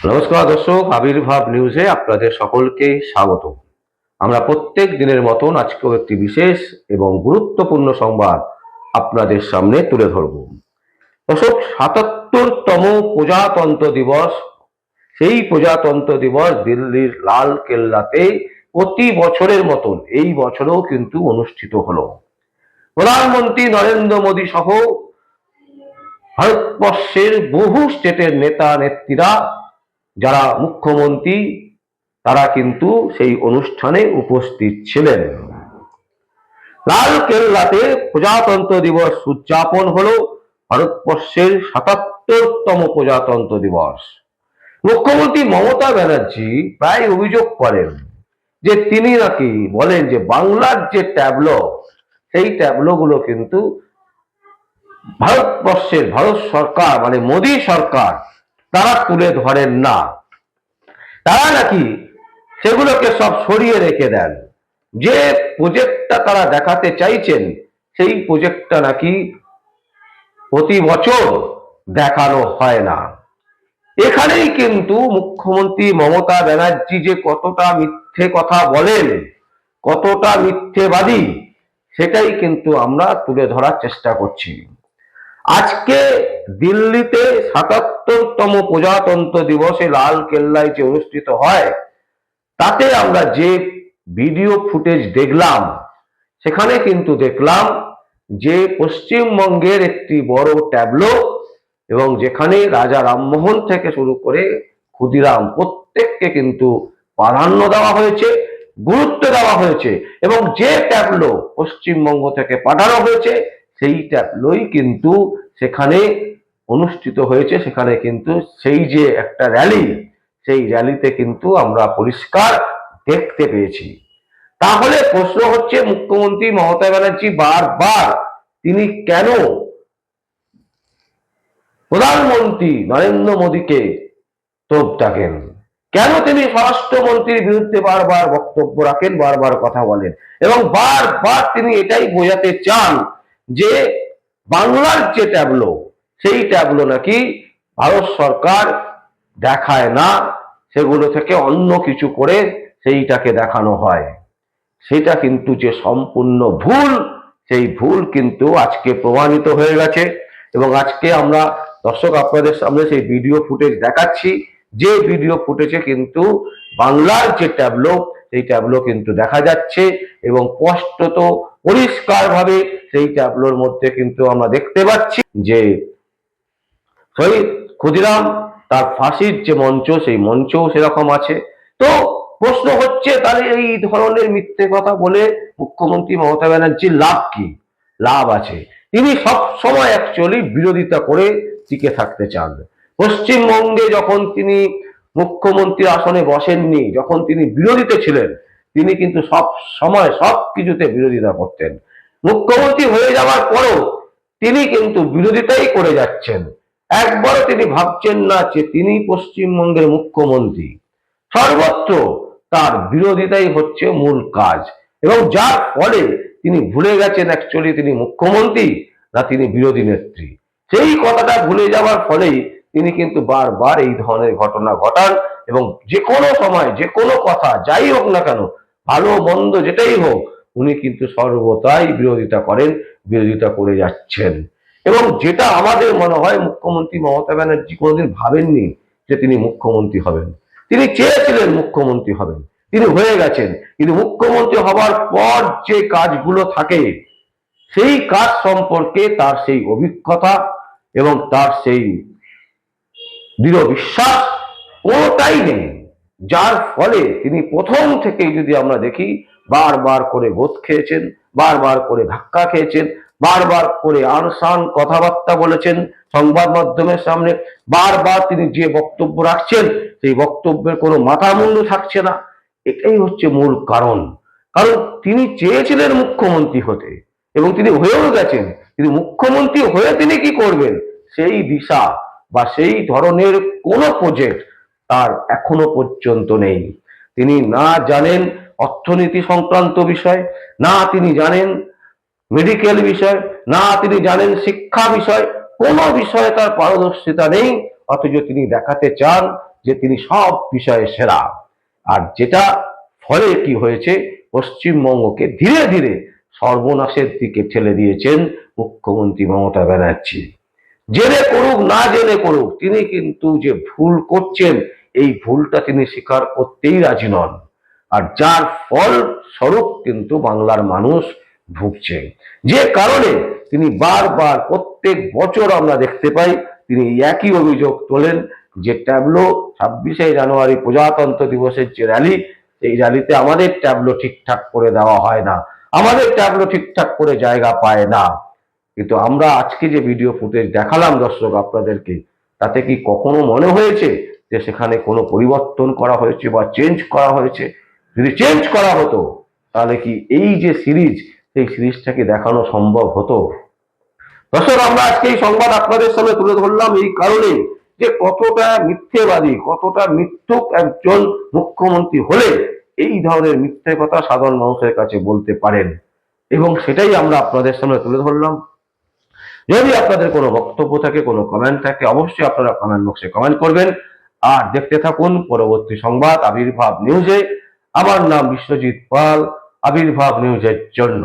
নমস্কার দর্শক, আবির্ভাব নিউজে আপনাদের সকলকে স্বাগত। আমরা প্রত্যেক দিনের মতন আজকেও একটি বিশেষ এবং গুরুত্বপূর্ণ সংবাদ আপনাদের সামনে তুলে ধরব। দর্শক, ৭৭তম প্রজাতন্ত্র দিবস, সেই প্রজাতন্ত্র দিবস দিল্লির লাল কেল্লাতে প্রতি বছরের মতন এই বছরেও কিন্তু অনুষ্ঠিত হলো। প্রধানমন্ত্রী নরেন্দ্র মোদী সহ ভারতবর্ষের বহু স্টেটের নেতা নেত্রীরা, যারা মুখ্যমন্ত্রী, তারা কিন্তু সেই অনুষ্ঠানে উপস্থিত ছিলেন। লাল কেল্লাতে প্রজাতন্ত্র দিবস উদযাপন হলো ভারতবর্ষের ৭৭তম প্রজাতন্ত্র দিবস। মুখ্যমন্ত্রী মমতা ব্যানার্জি প্রায় অভিযোগ করেন যে তিনি নাকি বলেন যে বাংলার যে ট্যাবলো, সেই ট্যাবলোগুলো কিন্তু ভারত সরকার মানে মোদী সরকার তারা তুলে ধরেন না। তারা নাকি সেগুলোকে সব সরিয়ে রেখে দেন। যে প্রজেক্টটা তারা দেখাতে চাইছেন, সেই প্রজেক্টটা নাকি প্রতি বছর দেখানো হয় না। এখানেই কিন্তু মুখ্যমন্ত্রী মমতা ব্যানার্জি যে কতটা মিথ্যে কথা বলেন, কতটা মিথ্যেবাদী, সেটাই কিন্তু আমরা তুলে ধরার চেষ্টা করছি। আজকে দিল্লিতে ৭৭তম প্রজাতন্ত্র দিবসে লাল কেল্লায় যে অনুষ্ঠিত হয়, তাতে আমরা যে ভিডিও ফুটেজ দেখলাম, সেখানে কিন্তু দেখলাম যে পশ্চিমবঙ্গের একটি বড় ট্যাবলো, এবং যেখানে রাজা রামমোহন থেকে শুরু করে ক্ষুদিরাম প্রত্যেককে কিন্তু প্রাধান্য দেওয়া হয়েছে, গুরুত্ব দেওয়া হয়েছে। এবং যে ট্যাবলো পশ্চিমবঙ্গ থেকে পাঠানো হয়েছে, সেই ট্যাবলোই কিন্তু সেখানে অনুষ্ঠিত হয়েছে। সেখানে কিন্তু সেই যে একটা র্যালি, সেই র্যালিতে কিন্তু আমরা পরিষ্কার দেখতে পেয়েছি। তাহলে প্রশ্ন হচ্ছে, মুখ্যমন্ত্রী মমতা ব্যানার্জি বারবার তিনি কেন প্রধানমন্ত্রী নরেন্দ্র মোদীকে তোপ ডাকেন? কেন তিনি স্বরাষ্ট্রমন্ত্রীর বিরুদ্ধে বারবার বক্তব্য রাখেন, বারবার কথা বলেন, এবং বারবার তিনি এটাই বোঝাতে চান যে বাংলার যে ট্যাবলো, সেই ট্যাবলো নাকি ভারত সরকার দেখায় না, সেগুলো থেকে অন্য কিছু করে সেইটাকে দেখানো হয়। সেটা কিন্তু যে সম্পূর্ণ ভুল, সেই ভুল কিন্তু আজকে প্রমাণিত হয়ে গেছে। এবং আজকে আমরা দর্শক আপনাদের সামনে সেই ভিডিও ফুটেজ দেখাচ্ছি, যে ভিডিও ফুটেজে কিন্তু বাংলার যে ট্যাবলো, সেই ট্যাবলো কিন্তু দেখা যাচ্ছে, এবং স্পষ্টত পরিষ্কার ভাবে সেই ট্যাবলোর মধ্যে কিন্তু আমরা দেখতে পাচ্ছি যে শহীদ ক্ষুদিরাম তার ফাঁসির যে মঞ্চ, সেই মঞ্চও সেরকম আছে। তো প্রশ্ন হচ্ছে, তাহলে এই ধরনের মিথ্যে কথা বলে মুখ্যমন্ত্রী মমতা ব্যানার্জির লাভ কি? লাভ আছে। তিনি সব সময় অ্যাকচুয়ালি বিরোধিতা করে টিকে থাকতে চান। পশ্চিমবঙ্গে যখন তিনি মুখ্যমন্ত্রী আসনে বসেননি, যখন তিনি বিরোধীতে ছিলেন, তিনি কিন্তু সব সময় সব কিছুতে বিরোধিতা করতেন। মুখ্যমন্ত্রী হয়ে যাওয়ার পরও তিনি কিন্তু বিরোধিতাই করে যাচ্ছেন। একবারও তিনি ভাবছেন না যে তিনি পশ্চিমবঙ্গের মুখ্যমন্ত্রী। সর্বত্র তার বিরোধিতাই হচ্ছে মূল কাজ, এবং যার ফলে তিনি ভুলে গেছেন অ্যাকচুয়ালি তিনি মুখ্যমন্ত্রী না তিনি বিরোধী নেত্রী। সেই কথাটা ভুলে যাওয়ার ফলেই তিনি কিন্তু বারবার এই ধরনের ঘটনা ঘটান, এবং যে কোনো সময় যে কোনো কথা যাই হোক না কেন, ভালো মন্দ যেটাই হোক, উনি কিন্তু সর্বদাই বিরোধিতা করেন, বিরোধিতা করে যাচ্ছেন। এবং যেটা আমাদের মনে হয়, মুখ্যমন্ত্রী মমতা ব্যানার্জি কোনোদিন ভাবেননি যে তিনি মুখ্যমন্ত্রী হবেন। তিনি চেয়েছিলেন মুখ্যমন্ত্রী হবেন, তিনি হয়ে গেছেন, কিন্তু মুখ্যমন্ত্রী হবার পর যে কাজগুলো থাকে, সেই কাজ সম্পর্কে তার সেই অভিজ্ঞতা এবং তার সেই দৃঢ় বিশ্বাস কোনোটাই নেই। যার ফলে তিনি প্রথম থেকেই যদি আমরা দেখি, বারবার করে গোদ খেয়েছেন, বারবার করে ধাক্কা খেয়েছেন, বারবার করে আনসান কথাবার্তা বলেছেন সংবাদ মাধ্যমের সামনে, বারবার তিনি যে বক্তব্য রাখছেন, সেই বক্তব্যের কোনো মাথা মুন্ডু থাকছে না। এটাই হচ্ছে মূল কারণ। কারণ তিনি চেয়েছিলেন মুখ্যমন্ত্রী হতে, এবং তিনি হয়েও গেছেন, কিন্তু মুখ্যমন্ত্রী হয়ে তিনি কি করবেন, সেই দিশা বা সেই ধরনের কোনো প্রজেক্ট তার এখনো পর্যন্ত নেই। তিনি না জানেন অর্থনীতি সংক্রান্ত বিষয়, না তিনি জানেন মেডিকেল বিষয়, না তিনি জানেন শিক্ষা বিষয়, কোনো বিষয়ে তার পারদর্শিতা নেই। অথচ তিনি দেখাতে চান যে তিনি সব বিষয়ে সেরা। আর যেটা ফলে কি হয়েছে, পশ্চিমবঙ্গকে ধীরে ধীরে সর্বনাশের দিকে ঠেলে দিয়েছেন মুখ্যমন্ত্রী মমতা ব্যানার্জি। জেনে করুক না জেনে করুক, তিনি কিন্তু যে ভুল করছেন এই ভুলটা তিনি স্বীকার করতেই রাজি নন। আর যার ফল স্বরূপ কিন্তু বাংলার মানুষ ভুগছে, যে কারণে তিনি বারবার প্রত্যেক বছর আমরা দেখতে পাই তিনি একই অভিযোগ তোলেন যে ট্যাবলো 26শে জানুয়ারি প্রজাতন্ত্র দিবসের যে র্যালি, এই র্যালিতে আমাদের ট্যাবলো ঠিকঠাক করে দেওয়া হয় না, আমাদের ট্যাবলো ঠিকঠাক করে জায়গা পায় না। কিন্তু আমরা আজকে যে ভিডিও ফুটেজ দেখালাম দর্শক আপনাদেরকে, তাতে কি কখনো মনে হয়েছে যে সেখানে কোনো পরিবর্তন করা হয়েছে বা চেঞ্জ করা হয়েছে? যদি চেঞ্জ করা হতো তাহলে কি এই যে সিরিজ, সেই সিরিজটাকে দেখানো সম্ভব হতো? দর্শক, আমরা আজকে এই সংবাদ আপনাদের সামনে তুলে ধরলাম এই কারণে যে কতটা মিথ্যেবাদী, কতটা মিথ্যুক একজন মুখ্যমন্ত্রী হলে এই ধরনের মিথ্যে কথা সাধারণ মানুষের কাছে বলতে পারেন, এবং সেটাই আমরা আপনাদের সামনে তুলে ধরলাম। যদি আপনাদের কোনো বক্তব্য থাকে, কোনো কমেন্ট থাকে, অবশ্যই আপনারা কমেন্ট বক্সে কমেন্ট করবেন। আর দেখতে থাকুন পরবর্তী সংবাদ আবির্ভাব নিউজে। আমার নাম বিশ্বজিৎ পাল, আবির্ভাব নিউজের জন্য।